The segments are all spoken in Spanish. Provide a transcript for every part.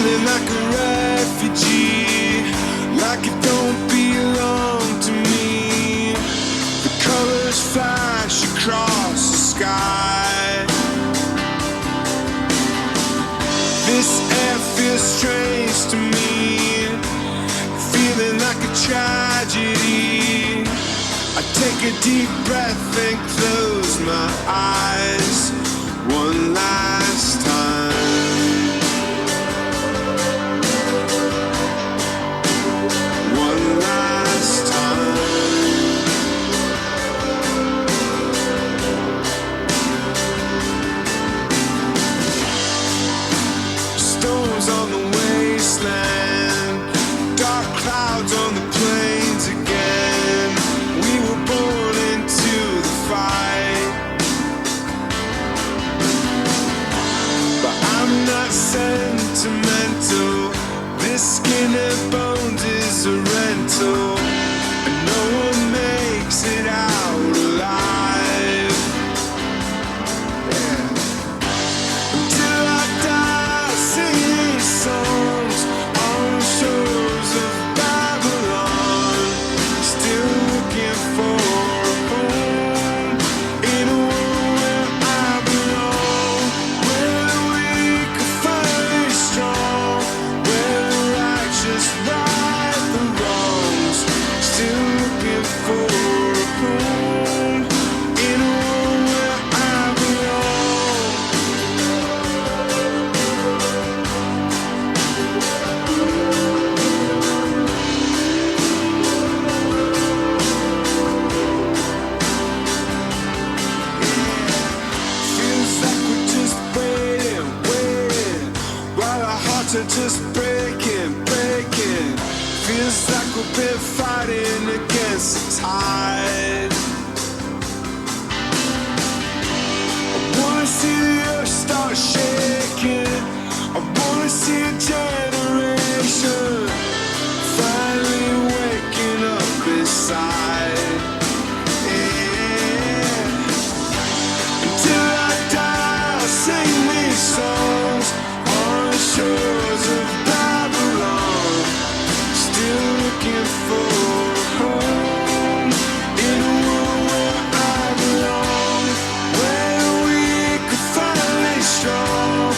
feeling like a refugee, like it don't belong to me. The colors flash across the sky. This air feels strange to me, feeling like a tragedy. I take a deep breath and close my eyes one last time. One last time. Storms on the wasteland, dark clouds on the plains again. We were born into the fight, but I'm not sentimental. This skin and bones is a rental, and no one makes it out alive. Yeah. Until I die singing songs on the shores of Babylon, still looking for a home in a world where I belong, where the weak are finally strong, where the righteous right the wrongs. Still looking for a home in a world where I belong. Feels like we're just waiting, while our hearts are just breaking. Feels like we've been fighting against the tide. I wanna see the earth start shaking. I wanna see a generation finally waking up inside. Yeah. Until I die, I'll sing these songs on the shores of Babylon. Still looking for a home in a world where I belong, where the weak are finally strong,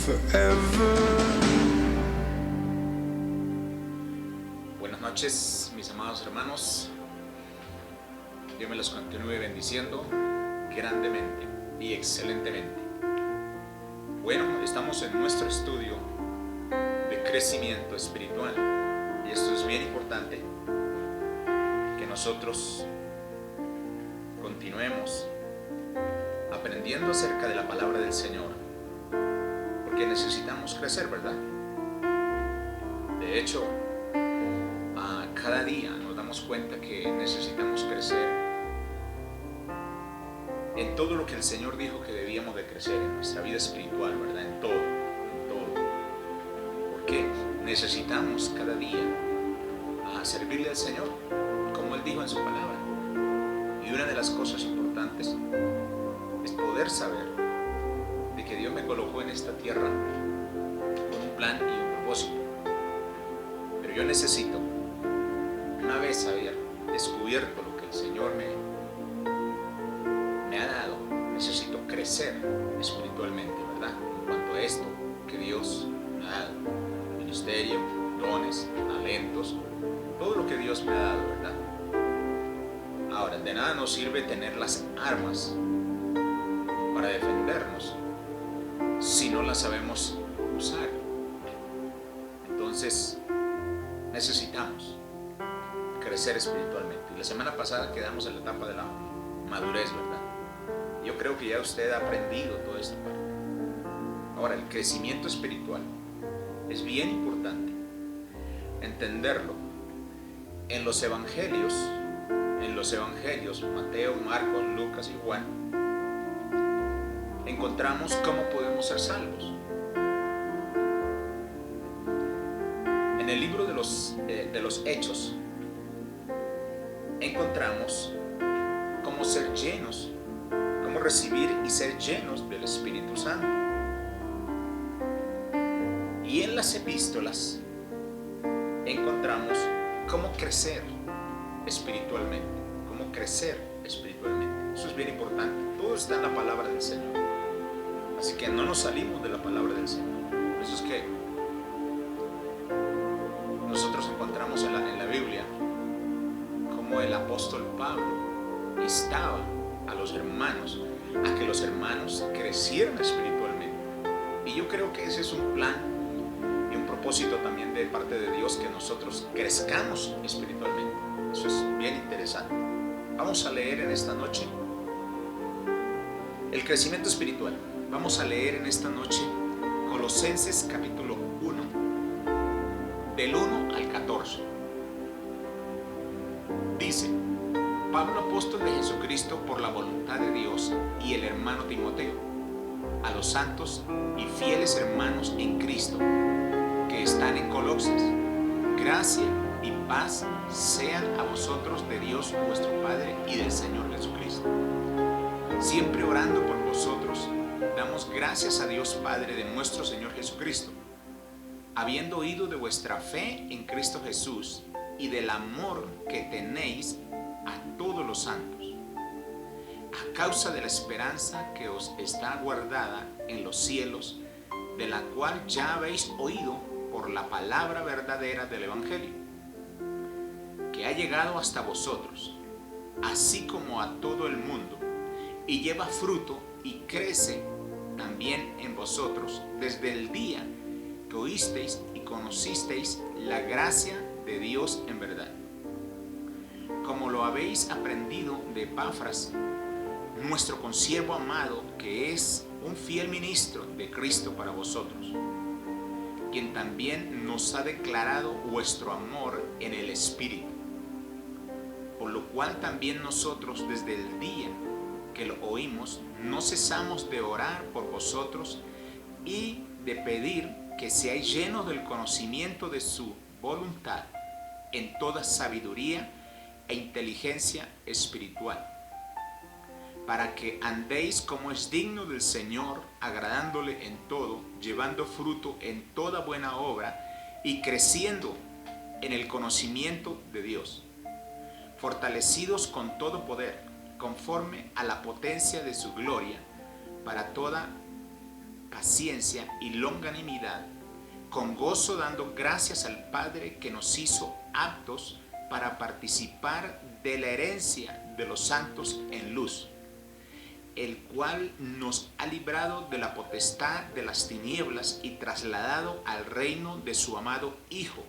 forever. Buenas noches, mis amados hermanos. Dios me los continúe bendiciendo grandemente y excelentemente. Bueno, estamos en nuestro estudio de crecimiento espiritual y esto es bien importante, que nosotros continuemos aprendiendo acerca de la palabra del Señor, porque necesitamos crecer, ¿verdad? De hecho, cada día nos damos cuenta que necesitamos crecer en todo lo que el Señor dijo que debíamos de crecer en nuestra vida espiritual, ¿verdad? En todo. Porque necesitamos cada día servirle al Señor, como Él dijo en su palabra. Y una de las cosas importantes es poder saber de que Dios me colocó en esta tierra con un plan y un propósito. Pero yo necesito, una vez haber descubierto lo que el Señor me ha dado, necesito crecer espiritualmente, ¿verdad? En cuanto a esto que Dios me ha dado, ministerio, dones, talentos, todo lo que Dios me ha dado, ¿verdad? Ahora, de nada nos sirve tener las armas para defendernos si no las sabemos usar. Entonces, necesitamos crecer espiritualmente. Y la semana pasada quedamos en la etapa de la madurez, ¿verdad? Yo creo que ya usted ha aprendido toda esta parte. Ahora, el crecimiento espiritual es bien importante entenderlo. En los evangelios, Mateo, Marcos, Lucas y Juan, encontramos cómo podemos ser salvos. En el libro de los Hechos, encontramos cómo ser llenos, cómo recibir y ser llenos del Espíritu Santo. Y en las epístolas encontramos cómo crecer espiritualmente, Eso es bien importante. Todo está en la palabra del Señor. Así que no nos salimos de la palabra del Señor. Por eso es que nosotros encontramos en la Biblia como el apóstol Pablo instaba a los hermanos a que los hermanos crecieran espiritualmente. Y yo creo que ese es un plan y un propósito también de parte de Dios, que nosotros crezcamos espiritualmente. Eso es bien interesante. Vamos a leer en esta noche el crecimiento espiritual. Vamos a leer en esta noche Colosenses capítulo 1, del 1 al 14. Dice: Pablo, apóstol de Jesucristo por la voluntad de Dios, y el hermano Timoteo, a los santos y fieles hermanos en Cristo que están en Colosas, gracia y paz sean a vosotros de Dios vuestro Padre y del Señor Jesucristo. Siempre orando por vosotros, damos gracias a Dios Padre de nuestro Señor Jesucristo, habiendo oído de vuestra fe en Cristo Jesús y del amor que tenéis a todos los santos, a causa de la esperanza que os está guardada en los cielos, de la cual ya habéis oído por la palabra verdadera del Evangelio, que ha llegado hasta vosotros, así como a todo el mundo, y lleva fruto y crece también en vosotros desde el día que oísteis y conocisteis la gracia de Dios en verdad, como lo habéis aprendido de Epafras, nuestro consiervo amado, que es un fiel ministro de Cristo para vosotros, quien también nos ha declarado vuestro amor en el Espíritu, por lo cual también nosotros desde el día que lo oímos no cesamos de orar por vosotros y de pedir que seáis llenos del conocimiento de su voluntad en toda sabiduría e inteligencia espiritual, para que andéis como es digno del Señor, agradándole en todo, llevando fruto en toda buena obra y creciendo en el conocimiento de Dios, fortalecidos con todo poder, conforme a la potencia de su gloria, para toda paciencia y longanimidad, con gozo dando gracias al Padre que nos hizo aptos para participar de la herencia de los santos en luz, el cual nos ha librado de la potestad de las tinieblas y trasladado al reino de su amado Hijo,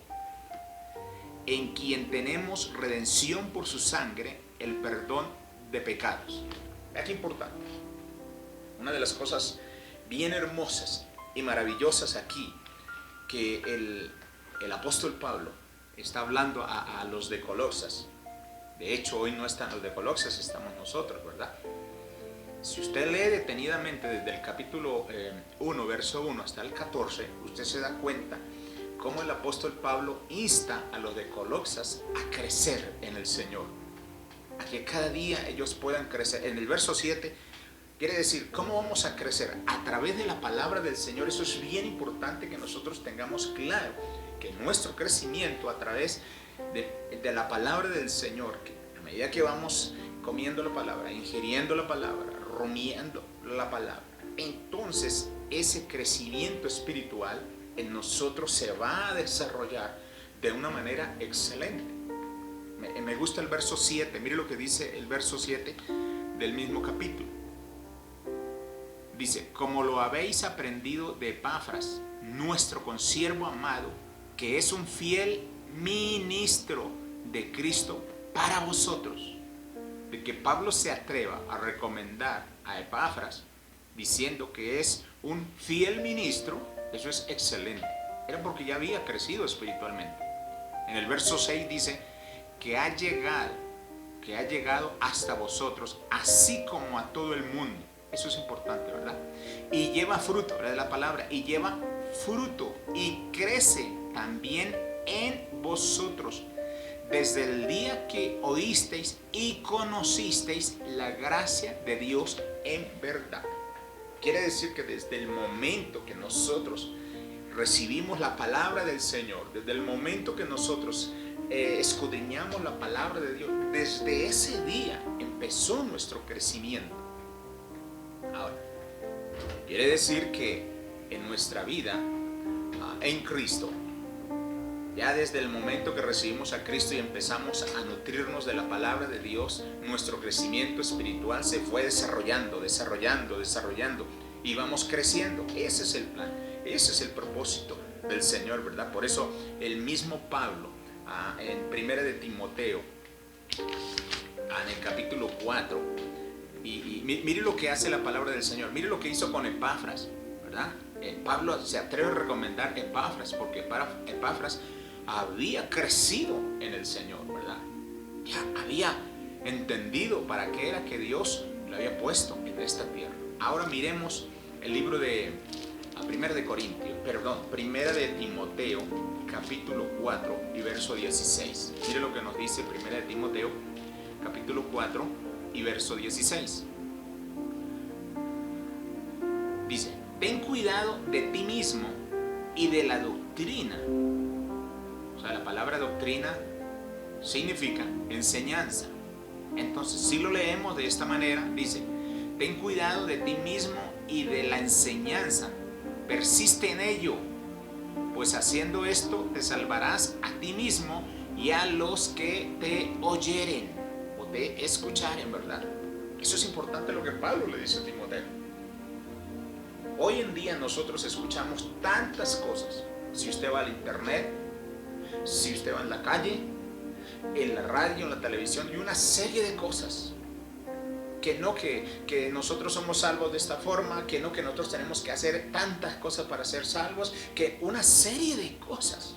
en quien tenemos redención por su sangre, el perdón de pecados. Vea qué importante. Una de las cosas bien hermosas y maravillosas aquí, que el apóstol Pablo está hablando a los de Colosas. De hecho, hoy no están los de Colosas, estamos nosotros, ¿verdad? Si usted lee detenidamente desde el capítulo 1, verso 1 hasta el 14, usted se da cuenta cómo el apóstol Pablo insta a los de Colosas a crecer en el Señor, a que cada día ellos puedan crecer. En el verso 7 quiere decir, ¿cómo vamos a crecer? A través de la palabra del Señor. Eso es bien importante que nosotros tengamos claro, que nuestro crecimiento a través de la palabra del Señor, que a medida que vamos comiendo la palabra, ingiriendo la palabra, rumiando la palabra, entonces ese crecimiento espiritual en nosotros se va a desarrollar de una manera excelente. Me gusta el verso 7, mire lo que dice el verso 7 del mismo capítulo. Dice, como lo habéis aprendido de Epafras, nuestro consiervo amado, que es un fiel ministro de Cristo para vosotros. De que Pablo se atreva a recomendar a Epafras diciendo que es un fiel ministro, eso es excelente. Era porque ya había crecido espiritualmente. En el verso 6 dice que ha llegado hasta vosotros, así como a todo el mundo. Eso es importante, ¿verdad? Y lleva fruto, ¿verdad? La palabra, y lleva fruto y crece también en vosotros, desde el día que oísteis y conocisteis la gracia de Dios en verdad. Quiere decir que desde el momento que nosotros recibimos la palabra del Señor, desde el momento que nosotros escudriñamos la palabra de Dios, desde ese día empezó nuestro crecimiento. Ahora, quiere decir que en nuestra vida en Cristo, ya desde el momento que recibimos a Cristo y empezamos a nutrirnos de la palabra de Dios, nuestro crecimiento espiritual se fue desarrollando y vamos creciendo. Ese es el plan, ese es el propósito del Señor, ¿verdad? Por eso el mismo Pablo en 1 de Timoteo, en el capítulo 4, y mire lo que hace la palabra del Señor, mire lo que hizo con Epafras, ¿verdad? Pablo se atreve a recomendar Epafras porque Epafras había crecido en el Señor, ¿verdad? Ya había entendido para qué era que Dios lo había puesto en esta tierra. Ahora miremos el libro de 1 de Timoteo, capítulo 4 y verso 16. Mire lo que nos dice 1 de Timoteo, capítulo 4 y verso 16. Dice, ten cuidado de ti mismo y de la doctrina. O sea, la palabra doctrina significa enseñanza. Entonces, si lo leemos de esta manera, dice, ten cuidado de ti mismo y de la enseñanza. Persiste en ello, pues haciendo esto te salvarás a ti mismo y a los que te oyeren o te escucharen, ¿verdad? Eso es importante lo que Pablo le dice a Timoteo. Hoy en día nosotros escuchamos tantas cosas. Si usted va al internet, si usted va en la calle, en la radio, en la televisión, y una serie de cosas. Que nosotros somos salvos de esta forma, que nosotros tenemos que hacer tantas cosas para ser salvos, que una serie de cosas.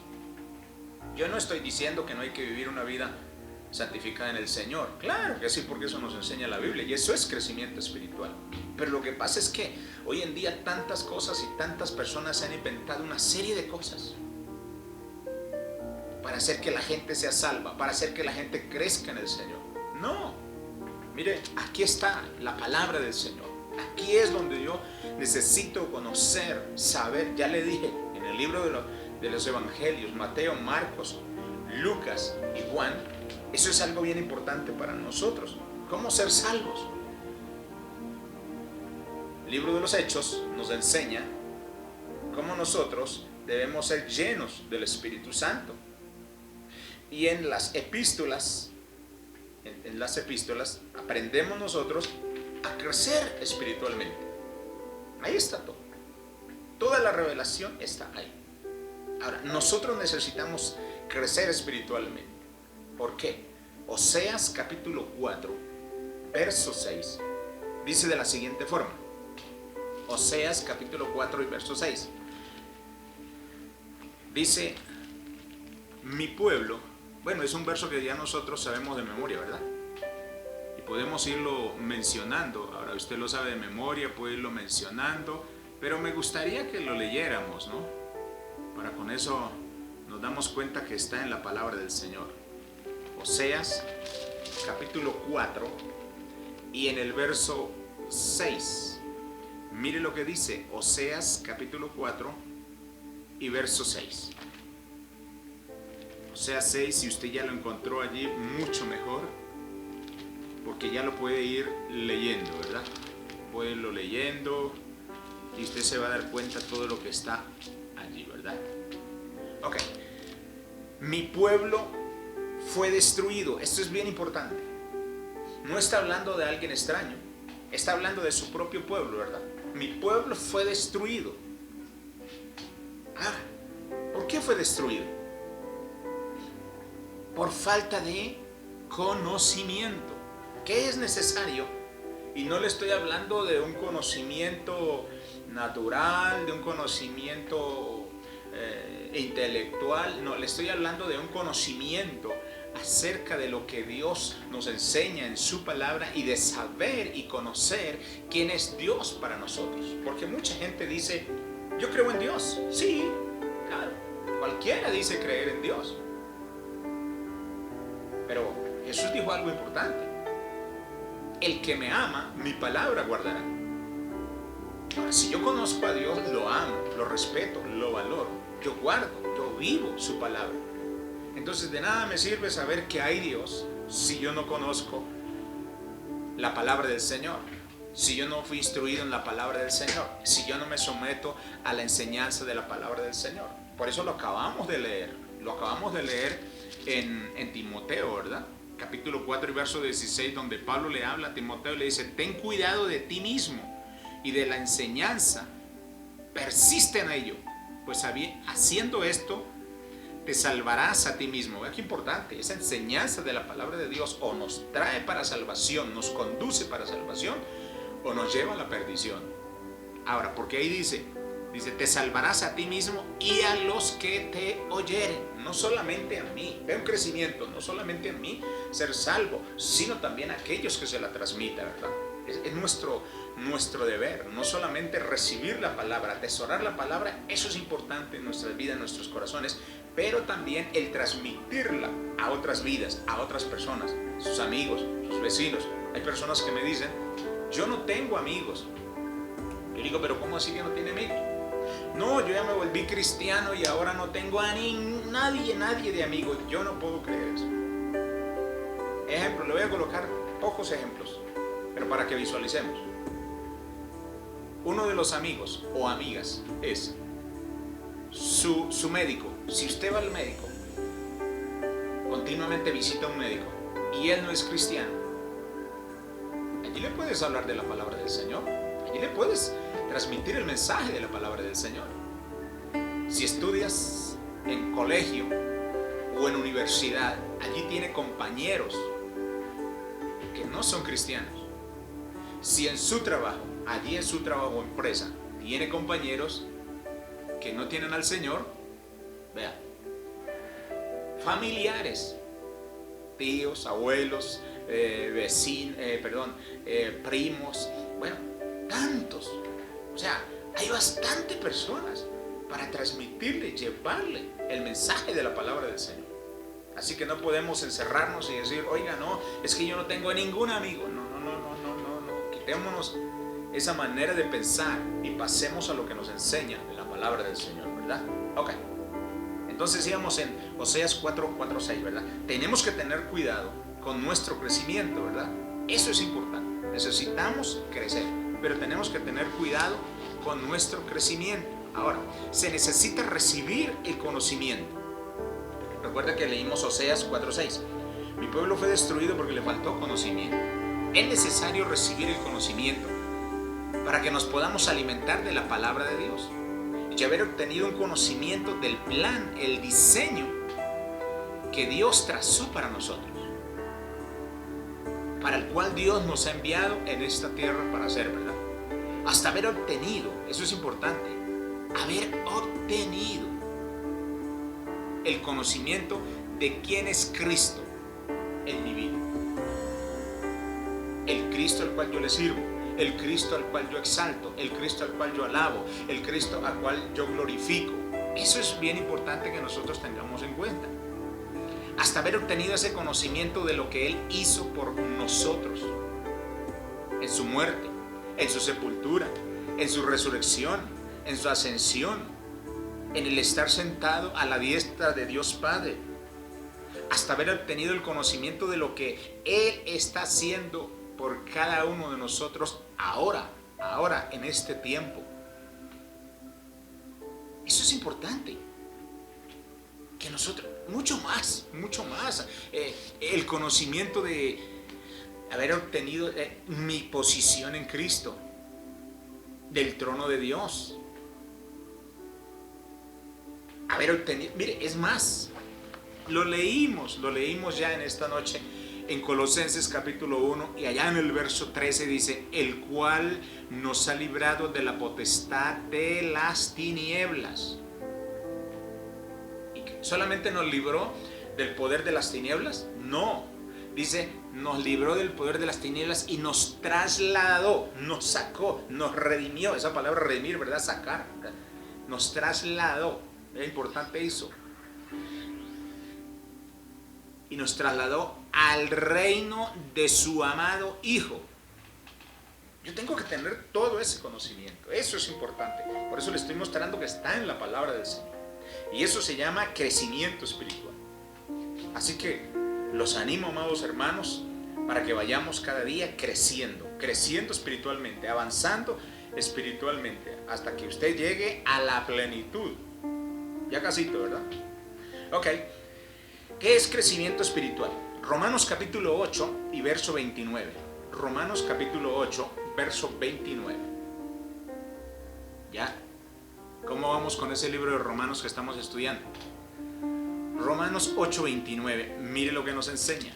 Yo no estoy diciendo que no hay que vivir una vida santificada en el Señor. Claro que sí, porque eso nos enseña la Biblia y eso es crecimiento espiritual. Pero lo que pasa es que hoy en día tantas cosas y tantas personas han inventado una serie de cosas para hacer que la gente sea salva, para hacer que la gente crezca en el Señor. No, mire, aquí está la palabra del Señor. Aquí es donde yo necesito conocer, saber. Ya le dije, en el libro de los evangelios, Mateo, Marcos, Lucas y Juan, eso es algo bien importante para nosotros. ¿Cómo ser salvos? El libro de los Hechos nos enseña cómo nosotros debemos ser llenos del Espíritu Santo. Y en las epístolas, aprendemos nosotros a crecer espiritualmente. Ahí está todo. Toda la revelación está ahí. Ahora, nosotros necesitamos crecer espiritualmente. ¿Por qué? Oseas capítulo 4, verso 6, dice de la siguiente forma. Oseas capítulo 4 y verso 6. Dice, mi pueblo, bueno, es un verso que ya nosotros sabemos de memoria, ¿verdad? Y podemos irlo mencionando. Ahora usted lo sabe de memoria, puede irlo mencionando, pero me gustaría que lo leyéramos, ¿no? Para con eso nos damos cuenta que está en la palabra del Señor. Oseas capítulo 4 y en el verso 6. Mire lo que dice Oseas capítulo 4 y verso 6. Oseas 6, si usted ya lo encontró allí, mucho mejor, porque ya lo puede ir leyendo, ¿verdad? Puede irlo leyendo y usted se va a dar cuenta de todo lo que está allí, ¿verdad? Ok. Mi pueblo fue destruido. Esto es bien importante. No está hablando de alguien extraño. Está hablando de su propio pueblo, ¿verdad? Mi pueblo fue destruido. ¿Por qué fue destruido? Por falta de conocimiento. ¿Qué es necesario? Y no le estoy hablando de un conocimiento natural, de un conocimiento intelectual. No, le estoy hablando de un conocimiento acerca de lo que Dios nos enseña en su palabra y de saber y conocer quién es Dios para nosotros. Porque mucha gente dice, yo creo en Dios. Sí, claro, cualquiera dice creer en Dios. Pero Jesús dijo algo importante. El que me ama, mi palabra guardará. Ahora, si yo conozco a Dios, lo amo, lo respeto, lo valoro, yo guardo, yo vivo su palabra. Entonces de nada me sirve saber que hay Dios si yo no conozco la palabra del Señor, si yo no fui instruido en la palabra del Señor, si yo no me someto a la enseñanza de la palabra del Señor. Por eso lo acabamos de leer en Timoteo, ¿verdad? Capítulo 4 y verso 16, donde Pablo le habla a Timoteo y le dice, ten cuidado de ti mismo y de la enseñanza, persiste en ello, pues haciendo esto te salvarás a ti mismo. Vea qué importante, esa enseñanza de la palabra de Dios o nos trae para salvación, nos conduce para salvación o nos lleva a la perdición. Ahora, porque ahí dice, te salvarás a ti mismo y a los que te oyeren, no solamente a mí. Ve un crecimiento, no solamente a mí ser salvo, sino también a aquellos que se la transmitan, ¿verdad? Es nuestro deber, no solamente recibir la palabra, atesorar la palabra, eso es importante en nuestras vidas, en nuestros corazones, pero también el transmitirla a otras vidas, a otras personas, sus amigos, sus vecinos. Hay personas que me dicen, yo no tengo amigos. Yo digo, pero ¿cómo así que no tiene amigos? No, yo ya me volví cristiano y ahora no tengo a nadie de amigos. Yo no puedo creer eso. Ejemplo, le voy a colocar pocos ejemplos, pero para que visualicemos. Uno de los amigos o amigas es su médico. Si usted va al médico, continuamente visita a un médico y él no es cristiano, allí le puedes hablar de la palabra del Señor, allí le puedes transmitir el mensaje de la palabra del Señor. Si estudias en colegio o en universidad, allí tiene compañeros que no son cristianos. Si en su trabajo, allí en su trabajo o empresa, tiene compañeros que no tienen al Señor, vea, familiares, tíos, abuelos, vecinos, primos, bueno, tantos. O sea, hay bastantes personas para transmitirle, llevarle el mensaje de la palabra del Señor. Así que no podemos encerrarnos y decir, oiga, no, es que yo no tengo ningún amigo. No. Quitémonos esa manera de pensar y pasemos a lo que nos enseña de la palabra del Señor, ¿verdad? Ok. Entonces íbamos en Oseas 4:6, ¿verdad? Tenemos que tener cuidado con nuestro crecimiento, ¿verdad? Eso es importante. Necesitamos crecer. pero tenemos que tener cuidado con nuestro crecimiento. Ahora, se necesita recibir el conocimiento. Recuerda que leímos Oseas 4:6. Mi pueblo fue destruido porque le faltó conocimiento. Es necesario recibir el conocimiento para que nos podamos alimentar de la palabra de Dios y haber obtenido un conocimiento del plan, el diseño que Dios trazó para nosotros, para el cual Dios nos ha enviado en esta tierra para hacer, ¿verdad? Hasta haber obtenido, eso es importante, haber obtenido el conocimiento de quién es Cristo en mi vida. El Cristo al cual yo le sirvo, el Cristo al cual yo exalto, el Cristo al cual yo alabo, el Cristo al cual yo glorifico. Eso es bien importante que nosotros tengamos en cuenta. Hasta haber obtenido ese conocimiento de lo que Él hizo por nosotros, en su muerte, en su sepultura, en su resurrección, en su ascensión, en el estar sentado a la diestra de Dios Padre. Hasta haber obtenido el conocimiento de lo que Él está haciendo por cada uno de nosotros ahora, en este tiempo. Eso es importante. Que nosotros, mucho más, el conocimiento de haber obtenido mi posición en Cristo, del trono de Dios. Haber obtenido, mire, es más, lo leímos ya en esta noche en Colosenses capítulo 1 y allá en el verso 13 dice, el cual nos ha librado de la potestad de las tinieblas. ¿Y solamente nos libró del poder de las tinieblas? No, dice, nos libró del poder de las tinieblas y nos trasladó, nos sacó, nos redimió. Esa palabra redimir, ¿verdad? Sacar, ¿verdad? Nos trasladó, es importante eso. Y nos trasladó al reino de su amado Hijo. Yo tengo que tener todo ese conocimiento. Eso es importante. Por eso le estoy mostrando que está en la palabra del Señor. Y eso se llama crecimiento espiritual. Así que los animo, amados hermanos, para que vayamos cada día creciendo espiritualmente, avanzando espiritualmente, hasta que usted llegue a la plenitud. Ya casito, ¿verdad? Ok. ¿Qué es crecimiento espiritual? Romanos capítulo 8 y verso 29. Romanos capítulo 8, verso 29. ¿Ya? ¿Cómo vamos con ese libro de Romanos que estamos estudiando? Romanos 8, 29. Mire lo que nos enseña.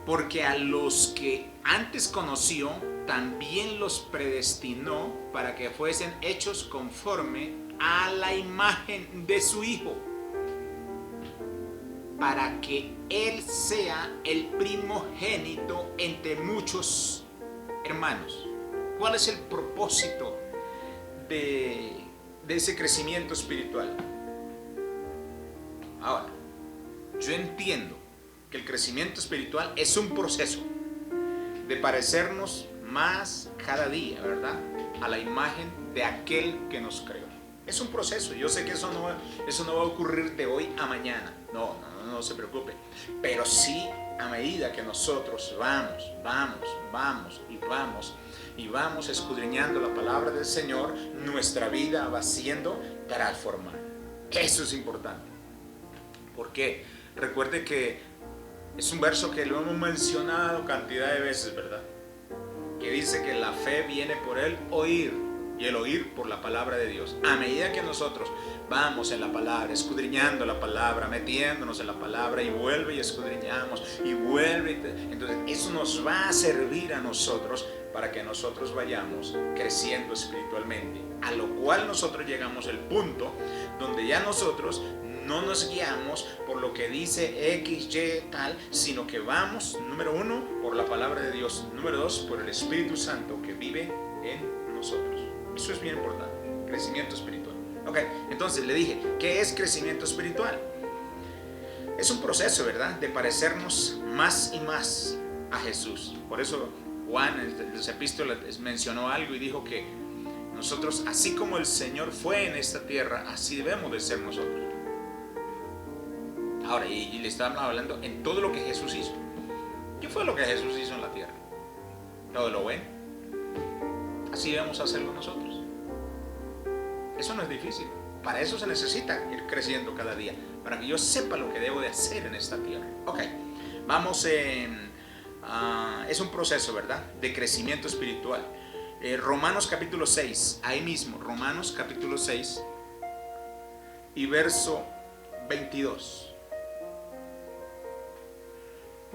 Porque a los que antes conoció, también los predestinó para que fuesen hechos conforme a la imagen de su Hijo, para que Él sea el primogénito entre muchos hermanos. ¿Cuál es el propósito de ese crecimiento espiritual? Ahora, yo entiendo que el crecimiento espiritual es un proceso de parecernos más cada día, ¿verdad?, a la imagen de aquel que nos creó. Es un proceso. Yo sé que eso no va a ocurrir de hoy a mañana. No se preocupe. Pero sí, a medida que nosotros vamos escudriñando la palabra del Señor, nuestra vida va siendo transformada. Eso es importante. ¿Por qué? Recuerde que es un verso que lo hemos mencionado cantidad de veces, ¿verdad? Que dice que la fe viene por el oír. Y el oír por la palabra de Dios. A medida que nosotros vamos en la palabra, escudriñando la palabra, metiéndonos en la palabra y vuelve y escudriñamos y vuelve. Entonces eso nos va a servir a nosotros para que nosotros vayamos creciendo espiritualmente. A lo cual nosotros llegamos al punto donde ya nosotros no nos guiamos por lo que dice X, Y, tal, sino que vamos, número 1, por la palabra de Dios. Número 2, por el Espíritu Santo que vive en nosotros. Eso es bien importante, crecimiento espiritual. Ok, entonces le dije, ¿qué es crecimiento espiritual? Es un proceso, ¿verdad?, de parecernos más y más a Jesús. Por eso Juan en las epístolas mencionó algo y dijo que nosotros, así como el Señor fue en esta tierra, así debemos de ser nosotros. Ahora, y le estamos hablando en todo lo que Jesús hizo. ¿Qué fue lo que Jesús hizo en la tierra? Todo lo bueno, así debemos hacerlo nosotros. Eso no es difícil. Para eso se necesita ir creciendo cada día, para que yo sepa lo que debo de hacer en esta tierra. Ok, vamos es un proceso, ¿verdad?, de crecimiento espiritual. Romanos capítulo 6, ahí mismo, Romanos capítulo 6 y verso 22.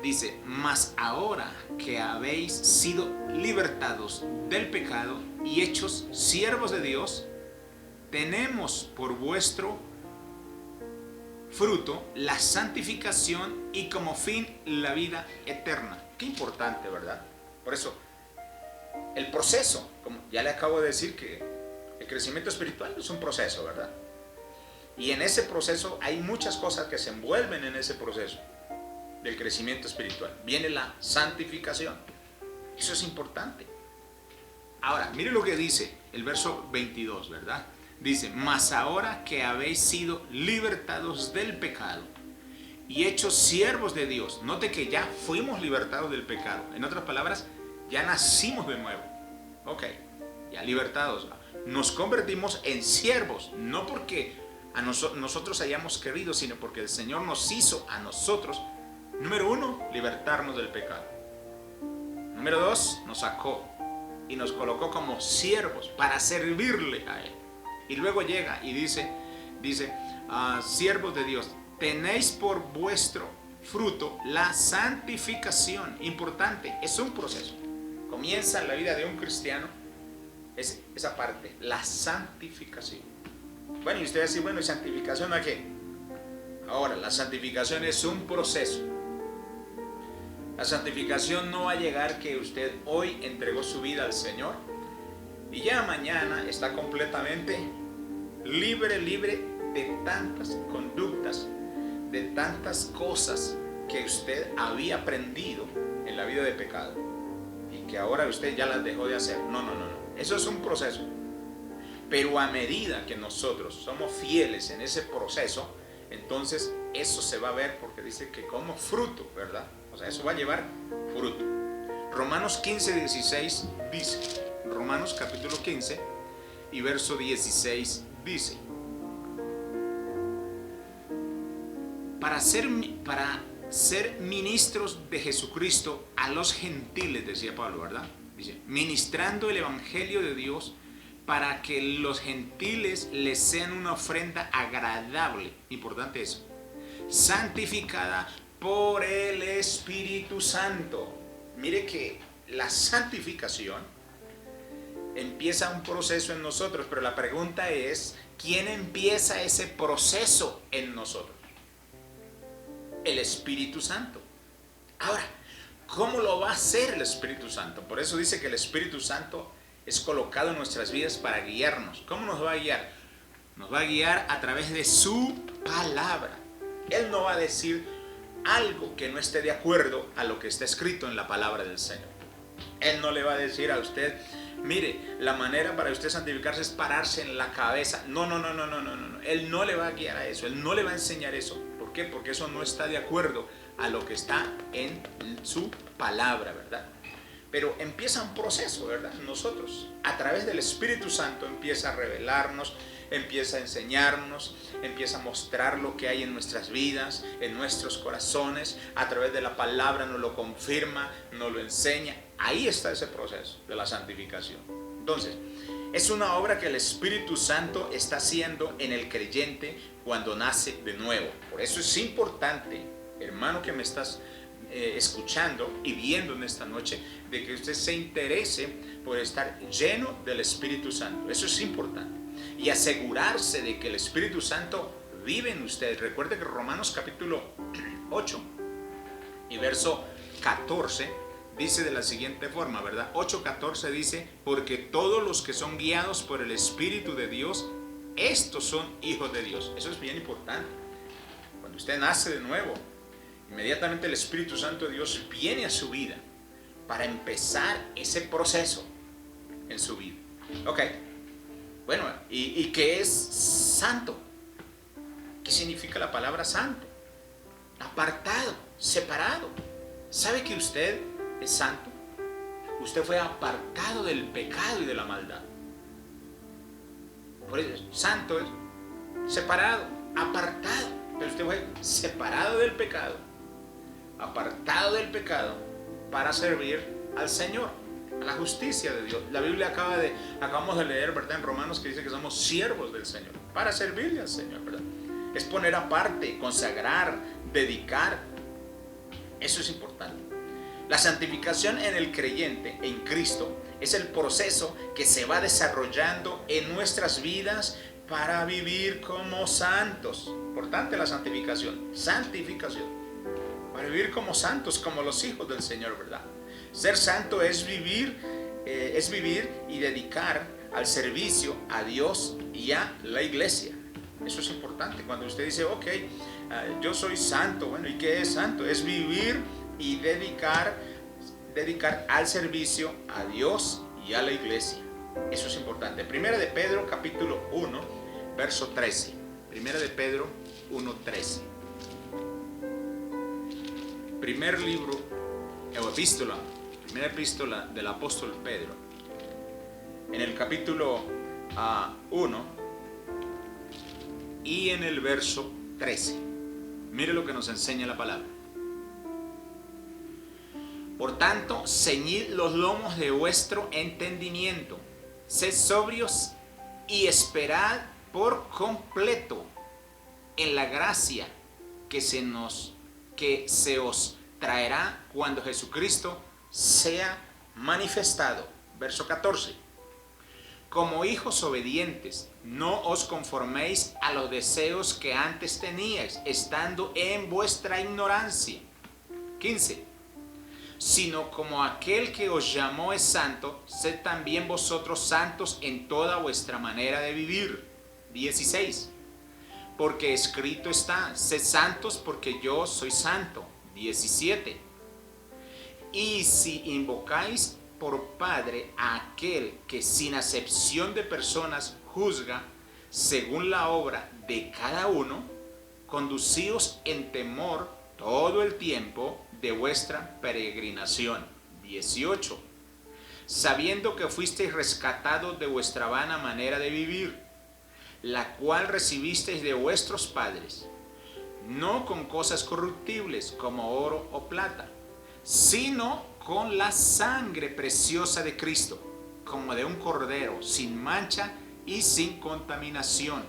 Dice: mas ahora que habéis sido libertados del pecado y hechos siervos de Dios, tenemos por vuestro fruto la santificación y como fin la vida eterna. Qué importante, ¿verdad? Por eso, el proceso, como ya le acabo de decir, que el crecimiento espiritual es un proceso, ¿verdad? Y en ese proceso hay muchas cosas que se envuelven en ese proceso del crecimiento espiritual. Viene la santificación. Eso es importante. Ahora, mire lo que dice el verso 22, ¿verdad? Dice: mas ahora que habéis sido libertados del pecado y hechos siervos de Dios. Note que ya fuimos libertados del pecado. En otras palabras, ya nacimos de nuevo. Ok, ya libertados. Nos convertimos en siervos, no porque nosotros hayamos querido, sino porque el Señor nos hizo a nosotros, número 1, libertarnos del pecado. Número 2, nos sacó y nos colocó como siervos para servirle a Él. Y luego llega y dice, siervos de Dios, tenéis por vuestro fruto la santificación. Importante, es un proceso. Comienza en la vida de un cristiano esa parte, la santificación. Bueno, y usted va a decir, bueno, ¿y santificación a qué? Ahora, la santificación es un proceso. La santificación no va a llegar que usted hoy entregó su vida al Señor y ya mañana está completamente libre de tantas conductas, de tantas cosas que usted había aprendido en la vida de pecado y que ahora usted ya las dejó de hacer. No. Eso es un proceso. Pero a medida que nosotros somos fieles en ese proceso, entonces eso se va a ver, porque dice que como fruto, ¿verdad? O sea, eso va a llevar fruto. Romanos 15, 16 dice, Romanos capítulo 15 y verso 16 dice: para ser ministros de Jesucristo a los gentiles, decía Pablo, ¿verdad? Dice, ministrando el evangelio de Dios para que los gentiles les sean una ofrenda agradable. Importante eso. Santificada por el Espíritu Santo. Mire que la santificación empieza un proceso en nosotros, pero la pregunta es, ¿quién empieza ese proceso en nosotros? El Espíritu Santo. Ahora, ¿cómo lo va a hacer el Espíritu Santo? Por eso dice que el Espíritu Santo es colocado en nuestras vidas para guiarnos. ¿Cómo nos va a guiar? Nos va a guiar a través de su palabra. Él no va a decir algo que no esté de acuerdo a lo que está escrito en la palabra del Señor. Él no le va a decir a usted, mire, la manera para usted santificarse es pararse en la cabeza. No. Él no le va a guiar a eso. Él no le va a enseñar eso. ¿Por qué? Porque eso no está de acuerdo a lo que está en su palabra, ¿verdad? Pero empieza un proceso, ¿verdad? Nosotros, a través del Espíritu Santo, empieza a revelarnos, empieza a enseñarnos, empieza a mostrar lo que hay en nuestras vidas, en nuestros corazones. A través de la palabra nos lo confirma, nos lo enseña. Ahí está ese proceso de la santificación. Entonces, es una obra que el Espíritu Santo está haciendo en el creyente cuando nace de nuevo. Por eso es importante, hermano que me estás escuchando y viendo en esta noche, de que usted se interese por estar lleno del Espíritu Santo. Eso es importante. Y asegurarse de que el Espíritu Santo vive en usted. Recuerde que Romanos capítulo 8 y verso 14 dice de la siguiente forma, ¿verdad? 8:14 dice, porque todos los que son guiados por el Espíritu de Dios, estos son hijos de Dios. Eso es bien importante. Cuando usted nace de nuevo, inmediatamente el Espíritu Santo de Dios viene a su vida para empezar ese proceso en su vida. Ok, bueno, ¿y qué es santo? ¿Qué significa la palabra santo? Apartado, separado. ¿Sabe que usted es santo? Usted fue apartado del pecado y de la maldad. Por eso, santo es separado, apartado. Pero usted fue separado del pecado, apartado del pecado para servir al Señor, a la justicia de Dios. La Biblia acabamos de leer, ¿verdad?, en Romanos, que dice que somos siervos del Señor, para servirle al Señor, ¿verdad? Es poner aparte, consagrar, dedicar. Eso es importante. La santificación en el creyente, en Cristo, es el proceso que se va desarrollando en nuestras vidas para vivir como santos. Importante la santificación. Santificación. Para vivir como santos, como los hijos del Señor, ¿verdad? Ser santo es vivir y dedicar al servicio a Dios y a la iglesia. Eso es importante. Cuando usted dice, ok, yo soy santo, bueno, ¿y qué es santo? Es vivir y dedicar al servicio a Dios y a la iglesia. Eso es importante. Primera de Pedro, capítulo 1, verso 13. Primera de Pedro 1, 13. Primera epístola del apóstol Pedro. En el capítulo 1 y en el verso 13. Mire lo que nos enseña la palabra. Por tanto, ceñid los lomos de vuestro entendimiento, sed sobrios y esperad por completo en la gracia que se os traerá cuando Jesucristo sea manifestado. Verso 14. Como hijos obedientes, no os conforméis a los deseos que antes teníais, estando en vuestra ignorancia. 15. Sino como aquel que os llamó es santo, sed también vosotros santos en toda vuestra manera de vivir. 16. Porque escrito está, sed santos porque yo soy santo. 17. Y si invocáis por Padre a aquel que sin acepción de personas juzga según la obra de cada uno, conducíos en temor todo el tiempo de vuestra peregrinación. 18. Sabiendo que fuisteis rescatados de vuestra vana manera de vivir, la cual recibisteis de vuestros padres, no con cosas corruptibles como oro o plata, sino con la sangre preciosa de Cristo, como de un cordero, sin mancha y sin contaminación.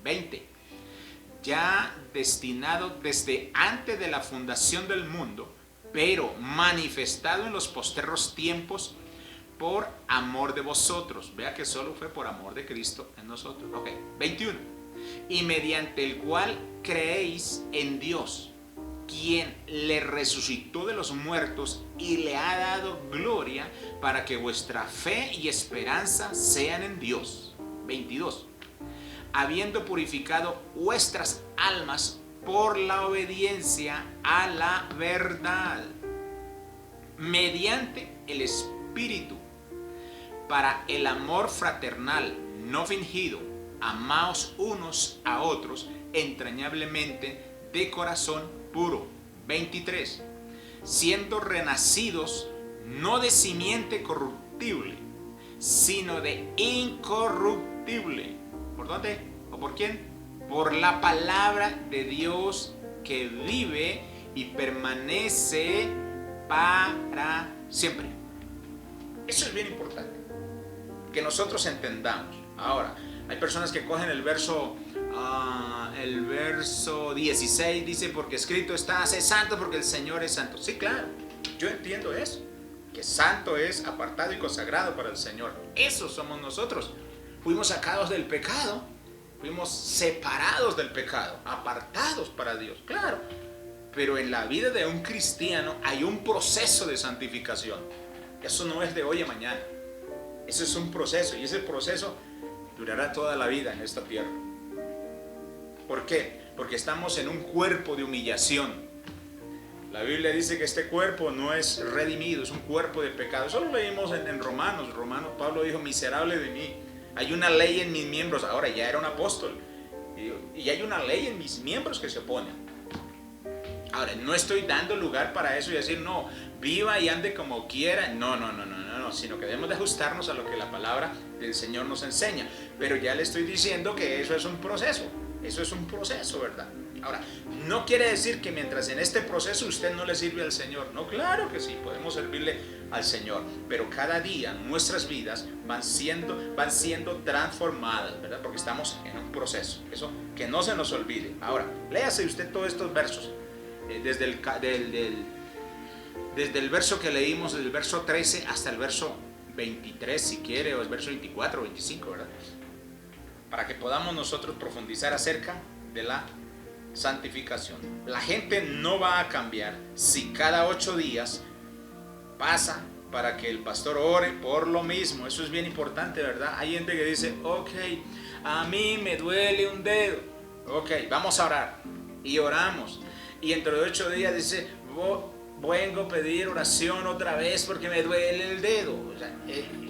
20. Ya destinado desde antes de la fundación del mundo, pero manifestado en los postreros tiempos por amor de vosotros. Vea que solo fue por amor de Cristo en nosotros. Ok, 21. Y mediante el cual creéis en Dios, quien le resucitó de los muertos y le ha dado gloria, para que vuestra fe y esperanza sean en Dios. 22. Habiendo purificado vuestras almas por la obediencia a la verdad, mediante el Espíritu, para el amor fraternal no fingido, amaos unos a otros entrañablemente de corazón puro. 23. Siendo renacidos no de simiente corruptible, sino de incorruptible. ¿Por dónde? ¿O por quién? Por la palabra de Dios que vive y permanece para siempre. Eso es bien importante, que nosotros entendamos. Ahora, hay personas que cogen el verso 16, dice, porque escrito está, sé santo porque el Señor es santo. Sí, claro, yo entiendo eso, que santo es apartado y consagrado para el Señor. Eso somos nosotros. Fuimos sacados del pecado, fuimos separados del pecado, apartados para Dios, claro. Pero en la vida de un cristiano hay un proceso de santificación. Eso no es de hoy a mañana. Eso es un proceso, y ese proceso durará toda la vida en esta tierra. ¿Por qué? Porque estamos en un cuerpo de humillación. La Biblia dice que este cuerpo no es redimido, es un cuerpo de pecado. Eso lo leímos en Romanos. Pablo dijo, miserable de mí. Hay una ley en mis miembros. Ahora ya era un apóstol. Y hay una ley en mis miembros que se oponen. Ahora, no estoy dando lugar para eso y decir, no, viva y ande como quiera. No. no, sino que debemos de ajustarnos a lo que la palabra del Señor nos enseña. Pero ya le estoy diciendo que eso es un proceso, ¿verdad? Ahora, no quiere decir que mientras en este proceso usted no le sirve al Señor. No, claro que sí, podemos servirle al Señor, pero cada día nuestras vidas van siendo transformadas, ¿verdad? Porque estamos en un proceso, eso que no se nos olvide. Ahora, léase usted todos estos versos, desde el verso que leímos, desde el verso 13 hasta el verso 23, si quiere, o el verso 24 o 25, ¿verdad? Para que podamos nosotros profundizar acerca de la santificación. La gente no va a cambiar si cada 8 días pasa para que el pastor ore por lo mismo. Eso es bien importante, ¿verdad? Hay gente que dice, ok, a mí me duele un dedo. Ok, vamos a orar. Y oramos. Y dentro de 8 días dice, vengo a pedir oración otra vez porque me duele el dedo. O sea,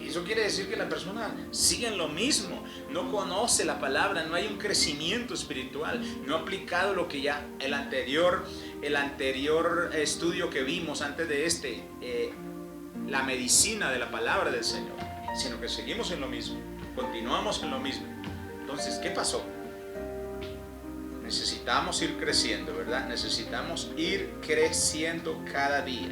eso quiere decir que la persona sigue en lo mismo, no conoce la palabra, no hay un crecimiento espiritual, no ha aplicado lo que ya el anterior estudio que vimos antes de la medicina de la palabra del Señor, sino que seguimos en lo mismo, continuamos en lo mismo. Entonces, ¿qué pasó? Necesitamos ir creciendo, ¿verdad? Necesitamos ir creciendo cada día.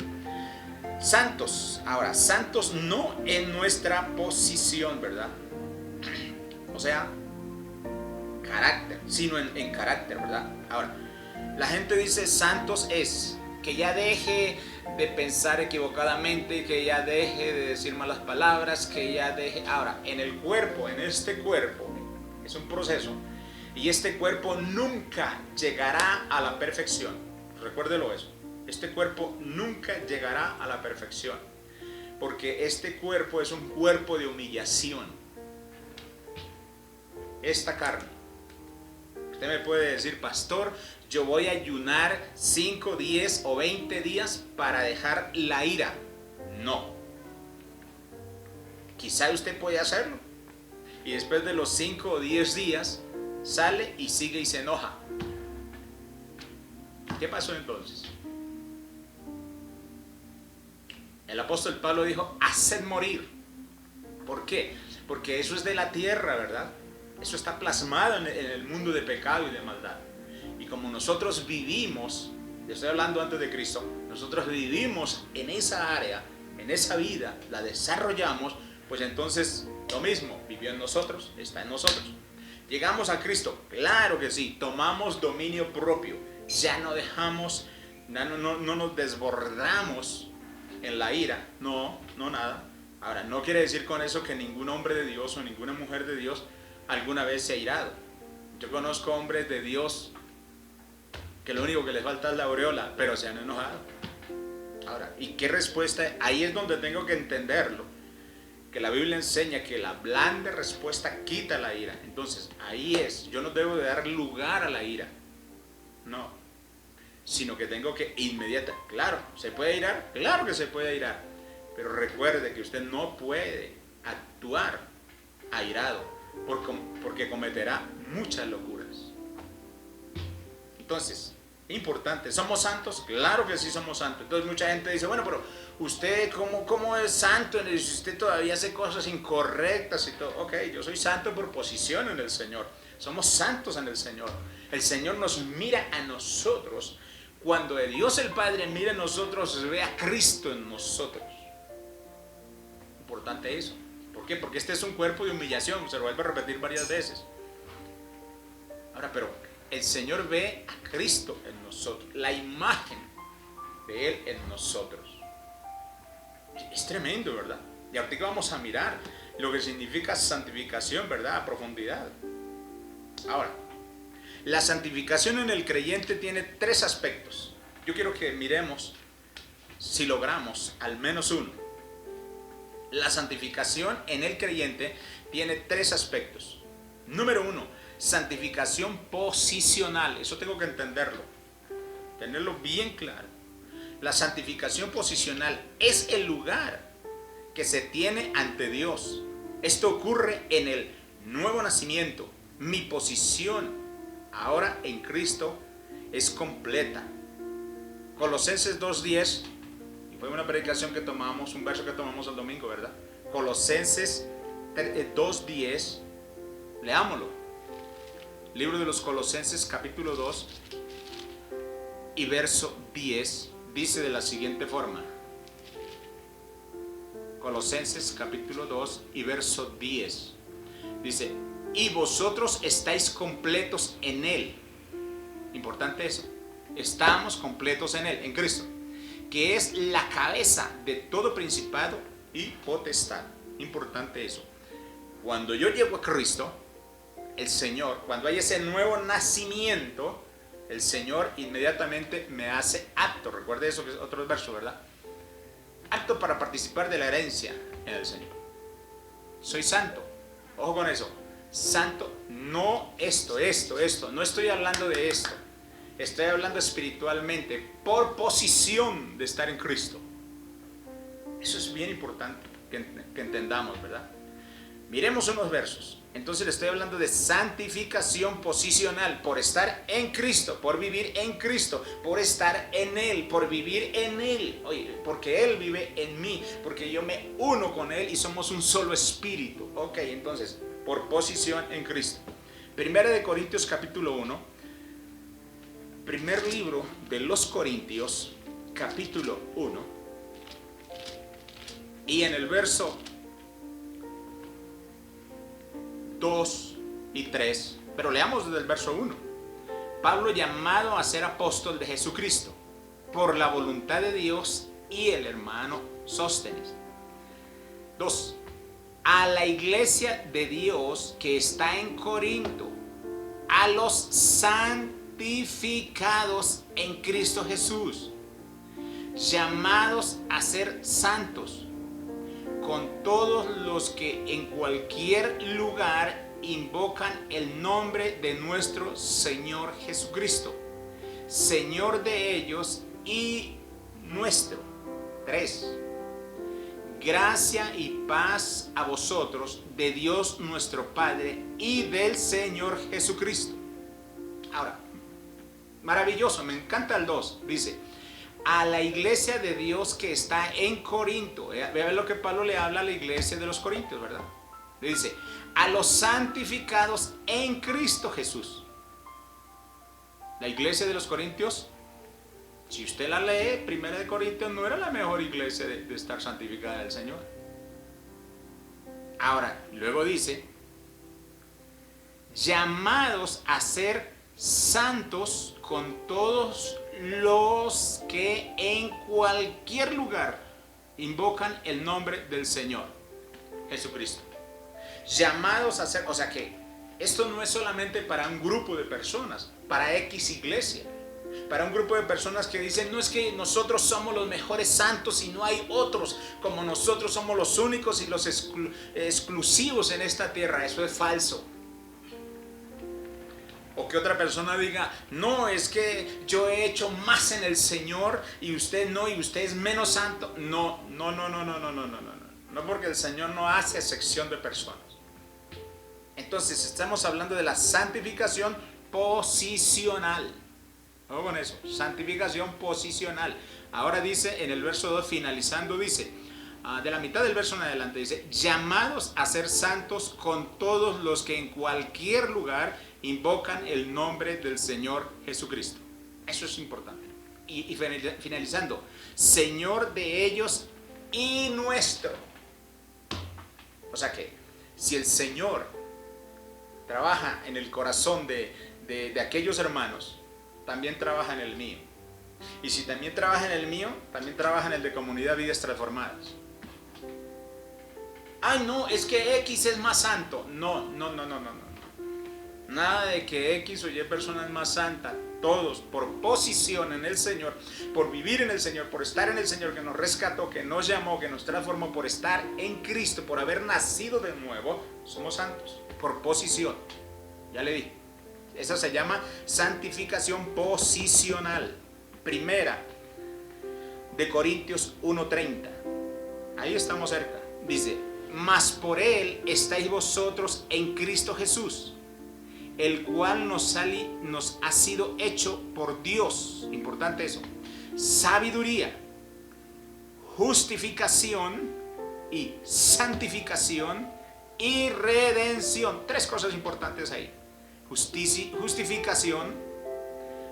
Santos, ahora, santos no en nuestra posición, ¿verdad? O sea, carácter, sino en carácter, ¿verdad? Ahora, la gente dice santos es que ya deje de pensar equivocadamente, que ya deje de decir malas palabras, que ya deje... Ahora, en el cuerpo, en este cuerpo, es un proceso, y este cuerpo nunca llegará a la perfección. Recuérdelo eso. Este cuerpo nunca llegará a la perfección, porque este cuerpo es un cuerpo de humillación. Esta carne. Usted me puede decir, pastor, yo voy a ayunar 5, 10 o 20 días para dejar la ira. No. Quizá usted puede hacerlo. Y después de los 5 o 10 días, sale y sigue y se enoja. ¿Qué pasó entonces? El apóstol Pablo dijo, haced morir. ¿Por qué? Porque eso es de la tierra, ¿verdad? Eso está plasmado en el mundo de pecado y de maldad. Y como nosotros vivimos, yo estoy hablando antes de Cristo, nosotros vivimos en esa área, en esa vida, la desarrollamos, pues entonces lo mismo, vivió en nosotros, está en nosotros. Llegamos a Cristo, claro que sí, tomamos dominio propio, ya no dejamos, no nos desbordamos en la ira, no nada. Ahora, no quiere decir con eso que ningún hombre de Dios o ninguna mujer de Dios alguna vez se ha irado. Yo conozco hombres de Dios que lo único que les falta es la aureola, pero se han enojado. Ahora, ¿y qué respuesta? Ahí es donde tengo que entenderlo, que la Biblia enseña que la blanda respuesta quita la ira. Entonces, ahí es, yo no debo de dar lugar a la ira, no, sino que tengo que claro, ¿se puede irar? Claro que se puede irar, pero recuerde que usted no puede actuar airado, porque cometerá muchas locuras. Entonces, importante, ¿somos santos? Claro que sí somos santos. Entonces mucha gente dice, bueno, pero usted ¿cómo es santo? Si usted todavía hace cosas incorrectas y todo. Ok, yo soy santo por posición en el Señor. Somos santos en el Señor. El Señor nos mira a nosotros. Cuando Dios el Padre mira a nosotros, ve a Cristo en nosotros. Importante eso. ¿Por qué? Porque este es un cuerpo de humillación. Se lo vuelvo a repetir varias veces. Ahora, pero el Señor ve a Cristo en nosotros, la imagen de Él en nosotros. Es tremendo, ¿verdad? Y ahorita vamos a mirar lo que significa santificación, ¿verdad? A profundidad. Ahora, la santificación en el creyente tiene 3 aspectos. Yo quiero que miremos si logramos al menos uno. La santificación en el creyente tiene 3 aspectos. Número 1, santificación posicional. Eso tengo que entenderlo, tenerlo bien claro. La santificación posicional es el lugar que se tiene ante Dios. Esto ocurre en el nuevo nacimiento. Mi posición ahora en Cristo es completa. Colosenses 2:10, Fue una predicación que tomamos, un verso que tomamos el domingo, ¿verdad? Colosenses 2:10. Leámoslo. Libro de los Colosenses, capítulo 2 y verso 10, dice de la siguiente forma. Colosenses, capítulo 2 y verso 10. Dice: y vosotros estáis completos en Él. Importante eso. Estamos completos en Él, en Cristo, que es la cabeza de todo principado y potestad. Importante eso. Cuando yo llego a Cristo, el Señor, cuando hay ese nuevo nacimiento, el Señor inmediatamente me hace apto. Recuerde eso, que es otro verso, ¿verdad? Apto para participar de la herencia en el Señor. Soy santo. Ojo con eso. Santo, no esto. No estoy hablando de esto. Estoy hablando espiritualmente, por posición de estar en Cristo. Eso es bien importante que entendamos, ¿verdad? Miremos unos versos. Entonces le estoy hablando de santificación posicional, por estar en Cristo, por vivir en Cristo, por estar en Él, por vivir en Él. Oye, porque Él vive en mí, porque yo me uno con Él y somos un solo espíritu. Ok, entonces, por posición en Cristo. Primera de Corintios, capítulo 1. Primer libro de los Corintios, capítulo 1. Y en el verso 2 y 3, pero leamos desde el verso 1. Pablo, llamado a ser apóstol de Jesucristo, por la voluntad de Dios, y el hermano Sóstenes. 2. A la iglesia de Dios que está en Corinto, a los santificados en Cristo Jesús, llamados a ser santos, con todos los que en cualquier lugar invocan el nombre de nuestro Señor Jesucristo, Señor de ellos y nuestro. 3. Gracia y paz a vosotros de Dios nuestro Padre y del Señor Jesucristo. Ahora, maravilloso, me encanta el 2. Dice: a la iglesia de Dios que está en Corinto. Vean lo que Pablo le habla a la iglesia de los Corintios, ¿verdad? Le dice: a los santificados en Cristo Jesús. La iglesia de los Corintios, si usted la lee, Primera de Corintios no era la mejor iglesia de estar santificada del Señor. Ahora, luego dice: llamados a ser santos con todos los que en cualquier lugar invocan el nombre del Señor Jesucristo. Llamados a ser, o sea que esto no es solamente para un grupo de personas, para X iglesia, para un grupo de personas que dicen: no, es que nosotros somos los mejores santos y no hay otros como nosotros, somos los únicos y los exclusivos en esta tierra. Eso es falso. O que otra persona diga: no, es que yo he hecho más en el Señor y usted no, y usted es menos santo. No, porque el Señor no hace excepción de personas. Entonces estamos hablando de la santificación posicional. Vamos con eso, santificación posicional. Ahora dice en el verso 2, finalizando, dice, de la mitad del verso en adelante, dice: llamados a ser santos con todos los que en cualquier lugar invocan el nombre del Señor Jesucristo. Eso es importante. Y finalizando, Señor de ellos y nuestro. O sea que si el Señor trabaja en el corazón de aquellos hermanos, también trabaja en el mío. Y si también trabaja en el mío, también trabaja en el de Comunidad Vidas Transformadas. Ay, no, es que X es más santo. No. Nada de que X o Y persona es más santa. Todos, por posición en el Señor, por vivir en el Señor, por estar en el Señor, que nos rescató, que nos llamó, que nos transformó, por estar en Cristo, por haber nacido de nuevo, somos santos. Por posición. Ya le dije. Eso se llama santificación posicional. Primera de Corintios 1:30. Ahí estamos cerca. Dice: mas por Él estáis vosotros en Cristo Jesús, el cual nos ha sido hecho por Dios. Importante eso. Sabiduría, justificación y santificación y redención. Tres cosas importantes ahí. Justificación,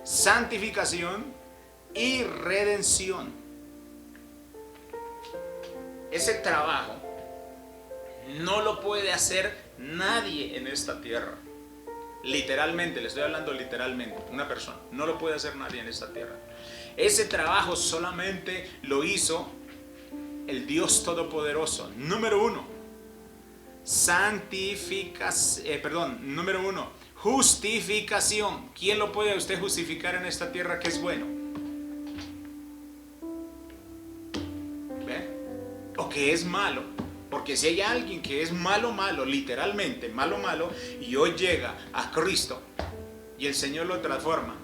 santificación y redención. Ese trabajo no lo puede hacer nadie en esta tierra. Literalmente, le estoy hablando literalmente, una persona. No lo puede hacer nadie en esta tierra. Ese trabajo solamente lo hizo el Dios Todopoderoso. Número uno, justificación. ¿Quién lo puede usted justificar en esta tierra que es bueno? ¿Ve? O que es malo. Porque si hay alguien que es malo, literalmente malo, y hoy llega a Cristo y el Señor lo transforma,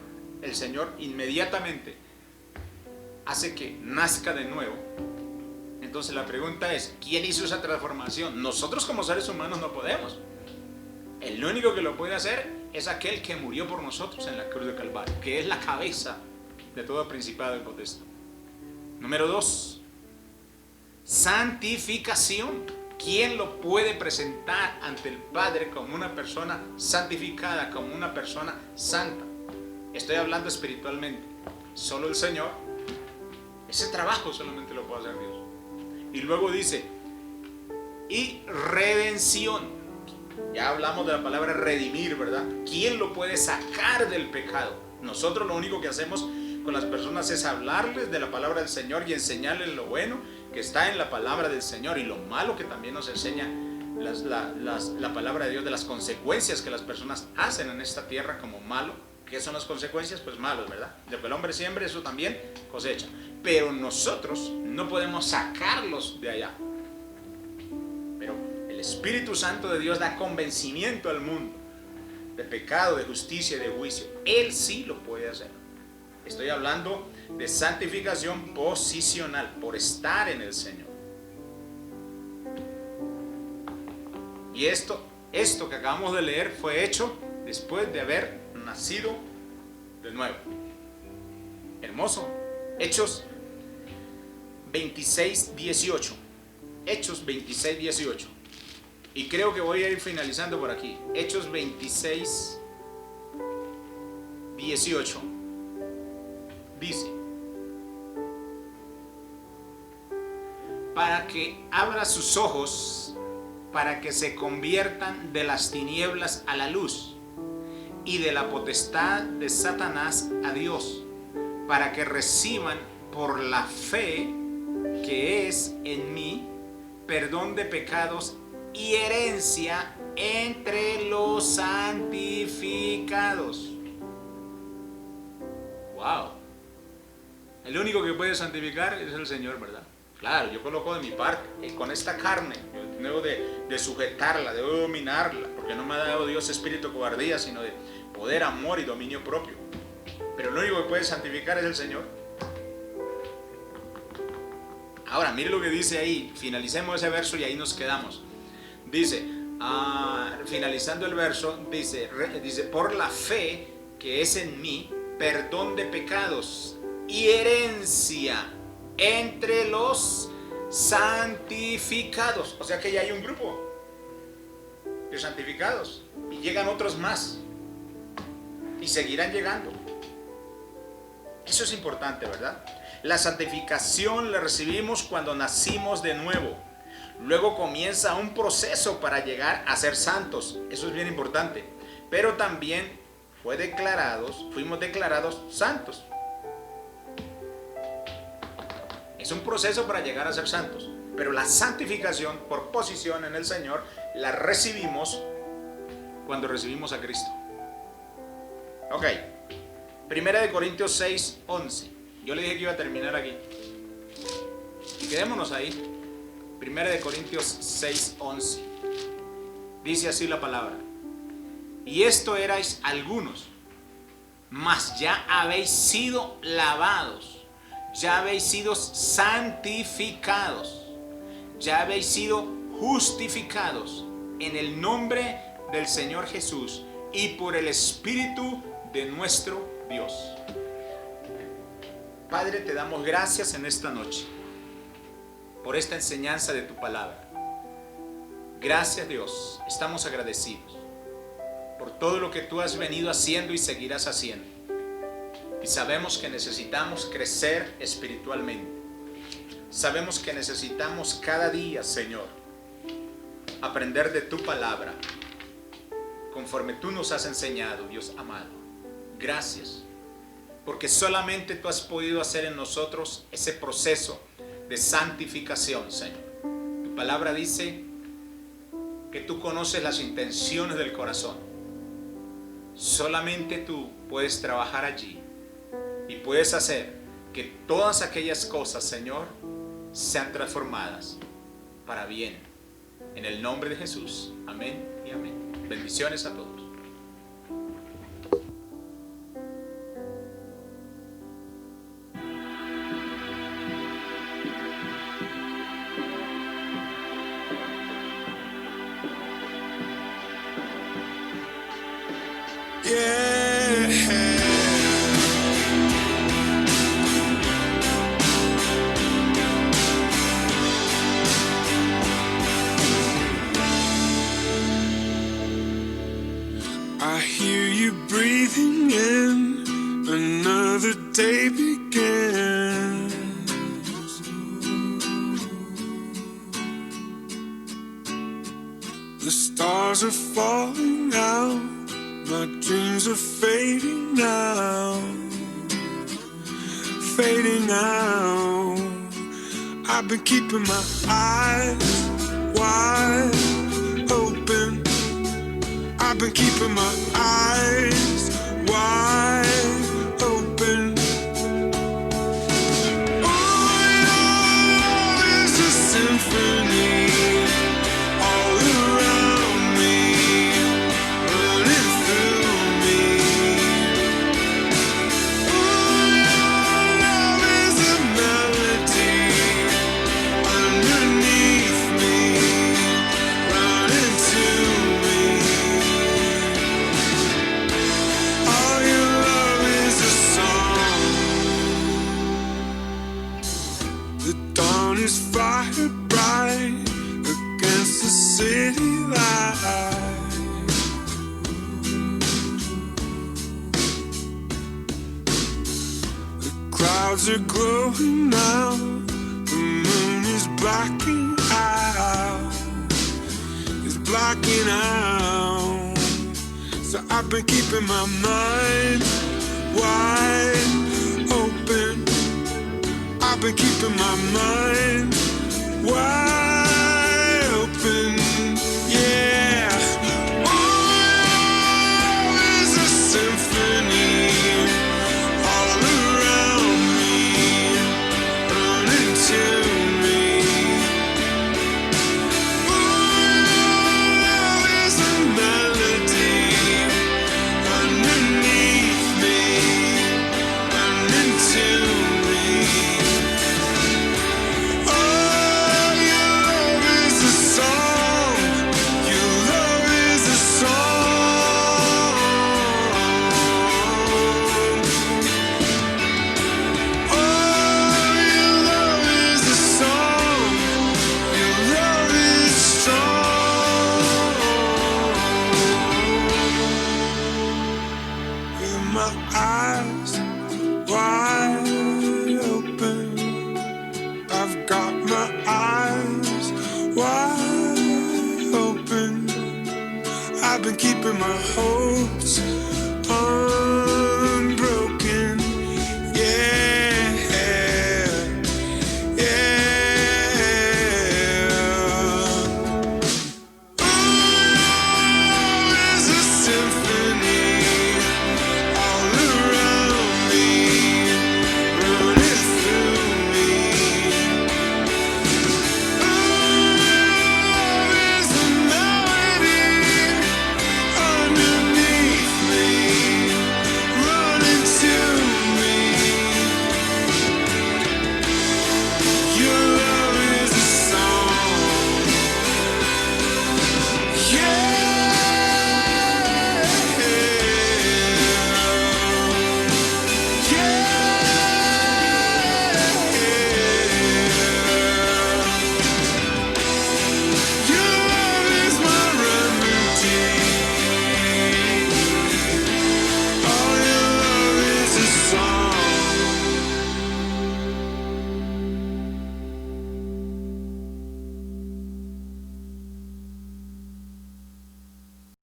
el Señor inmediatamente hace que nazca de nuevo. Entonces la pregunta es, ¿quién hizo esa transformación? Nosotros como seres humanos no podemos. El único que lo puede hacer es aquel que murió por nosotros en la cruz de Calvario, que es la cabeza de todo principado y potestad. Número 2, santificación. ¿Quién lo puede presentar ante el Padre como una persona santificada, como una persona santa? Estoy hablando espiritualmente. Solo el Señor. Ese trabajo solamente lo puede hacer Dios. Y luego dice, y redención. Ya hablamos de la palabra redimir, ¿verdad? ¿Quién lo puede sacar del pecado? Nosotros lo único que hacemos con las personas es hablarles de la palabra del Señor y enseñarles lo bueno que está en la palabra del Señor y lo malo que también nos enseña la palabra de Dios, de las consecuencias que las personas hacen en esta tierra como malo. ¿Qué son las consecuencias? Pues malos, ¿verdad? De que el hombre siembra, eso también cosecha. Pero nosotros no podemos sacarlos de allá. Pero el Espíritu Santo de Dios da convencimiento al mundo de pecado, de justicia y de juicio. Él sí lo puede hacer. Estoy hablando de santificación posicional, por estar en el Señor. Y esto que acabamos de leer fue hecho después de haber nacido de nuevo. Hermoso. Hechos 26:18. Hechos 26:18. Y creo que voy a ir finalizando por aquí. Hechos 26:18. Dice: para que abra sus ojos, para que se conviertan de las tinieblas a la luz y de la potestad de Satanás a Dios, para que reciban por la fe que es en mí perdón de pecados y herencia entre los santificados. Wow. El único que puede santificar es el Señor, ¿verdad? Claro, yo coloco de mi parte, con esta carne, yo debo de sujetarla, debo dominarla, porque no me ha dado Dios espíritu de cobardía, sino de poder, amor y dominio propio. Pero lo único que puede santificar es el Señor. Ahora, mire lo que dice ahí, finalicemos ese verso y ahí nos quedamos. Dice, finalizando el verso, dice, por la fe que es en mí, perdón de pecados y herencia entre los santificados. O sea que ya hay un grupo de santificados y llegan otros más y seguirán llegando. Eso es importante, ¿verdad? La santificación la recibimos cuando nacimos de nuevo. Luego comienza un proceso para llegar a ser santos. Eso es bien importante. Pero también fuimos declarados santos. Es un proceso para llegar a ser santos. Pero la santificación por posición en el Señor la recibimos cuando recibimos a Cristo. Ok. 1 Corintios 6:11. Yo le dije que iba a terminar aquí. Y quedémonos ahí. 1 Corintios 6:11. Dice así la palabra: y esto erais algunos, mas ya habéis sido lavados, ya habéis sido santificados, ya habéis sido justificados en el nombre del Señor Jesús y por el Espíritu de nuestro Dios. Padre, te damos gracias en esta noche. por esta enseñanza de tu palabra. Gracias, Dios, estamos agradecidos por todo lo que tú has venido haciendo y seguirás haciendo. Y sabemos que necesitamos crecer espiritualmente. Sabemos que necesitamos cada día, Señor, aprender de tu palabra, conforme tú nos has enseñado, Dios amado. Gracias, porque solamente tú has podido hacer en nosotros ese proceso de santificación, Señor. Tu palabra dice que tú conoces las intenciones del corazón. Solamente tú puedes trabajar allí y puedes hacer que todas aquellas cosas, Señor, sean transformadas para bien. En el nombre de Jesús. Amén y amén. Bendiciones a todos. I hear you breathing in, another day begins. The stars are falling out, my dreams are fading now, fading out. I've been keeping my eyes wide open. I've been keeping my eyes wide open. Oh, there's a symphony all around me, running through me. Oh, there's a melody underneath me, running to me. All your love is a song. The dawn is fire bright against the city light. The clouds are glowing now, the moon is blacking out, it's blacking out. So I've been keeping my mind wide open. I've been keeping my mind wide open. Yeah. Oh, there's a symphony all around me, running to me. Oh, there's a melody underneath me, running to me. Oh, your love is a song. Your love is a song. Oh, your love is a song. Your love is strong. With my eyes wide open, I've got my eyes wide open. I've been keeping my hopes